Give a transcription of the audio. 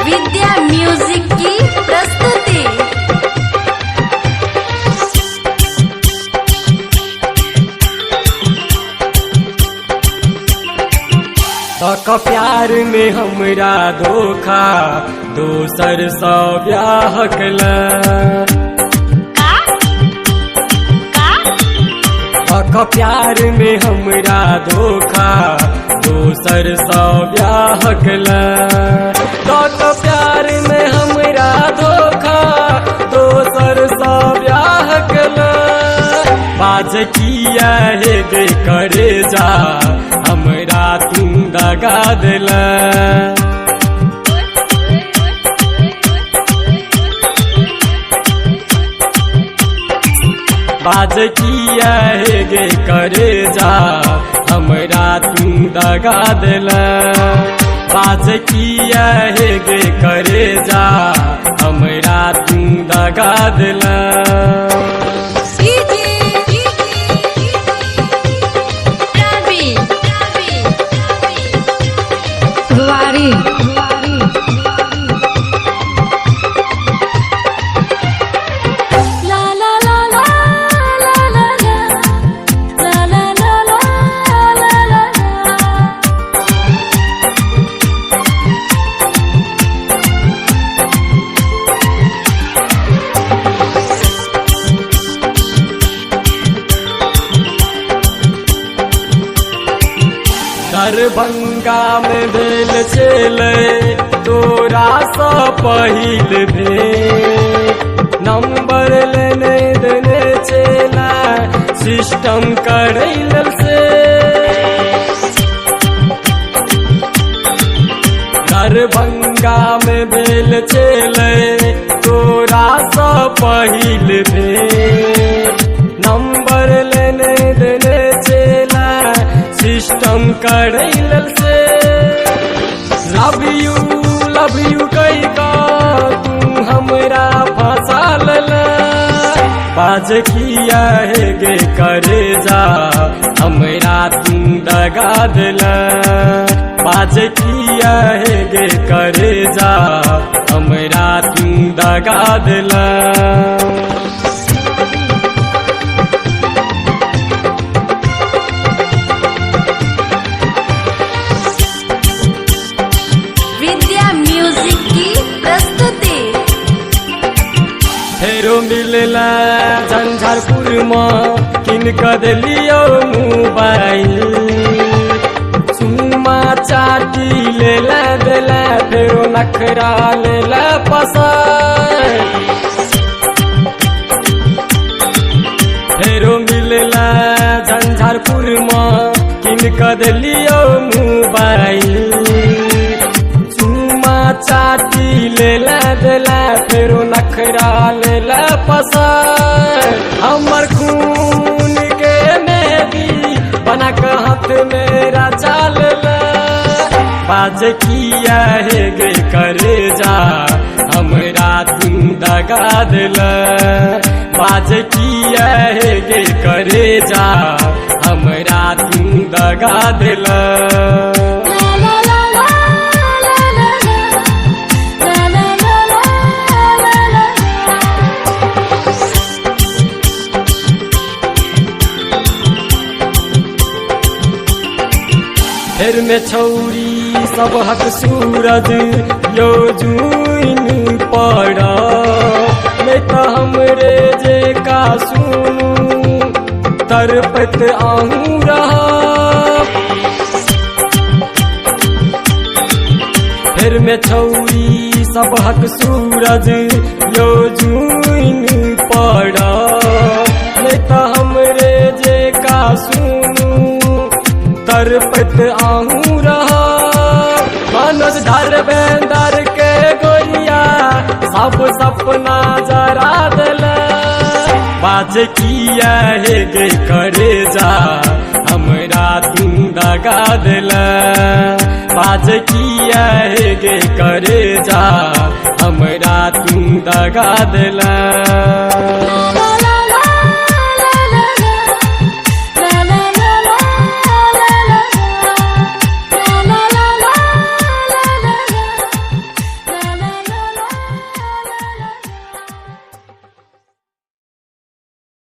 विद्या music की प्रस्तुति। तो प्यार में हमरा धोखा दोसर सा ब्याह कला। तो प्यार में हमरा धोखा दोसर सा ब्याह कला। तो प्यार में हमरा धोखा दोसर सा ब्याह कला। बाज किया है गे करे जा हमरा तू दगा दिला। बाज किया है गे करे जा हमरा तू दगा दिला। बाज किया है गे करे जा हमरा तू दगा दिला। दरभंगा में भेल चले तोरा सा पहिल भेल। नंबर लेने देने चला सिस्टम करैल से। दरभंगा में भेल चले तोरा सा पहिल भेल। नंबर लेने देने चला सिस्टम करैल से। लव यू कही का तू हमरा फंसा लला। बाज किया है गे करे जा हमरा तू दगा दिला। बाज किया है गे करे जा हमरा तू दगा दिला। फेरो मिलला झंझारपुर में किनक दिलियो मोबाइल। सुमा चाटी लेला दिला फेरो नखरा लेला पसंद। फेरो मिलला झंझारपुर में किनक दिलियो मोबाइल। सुमा चाटी लेला दिला फेरो नखरा लेला पसंद। हमर खून के मेहंदी बना के हाथ मेरा चाल ला। बाज किया है गे करे जा हमरा तू दगा दिला। बाज किया है गे करे जा हमरा तू दगा दिला। फेर में छौरी सब हक सूरज यो जुइन पड़ा। मैं तो हमरे जे का सुनू तरपत आहू रहा। फेर में छौरी सब हक सूरज यो जुइन पड़ा। मैं तो हमरे जे का सुनू तरपत आहू रहा। मनोज धर्मेंद्र के गोरिया सब सपना जरा दिला। बाज किया है गे करे जा हमरा तू दगा दिला। बाज किया है गे करे जा हमरा तू दगा दिला।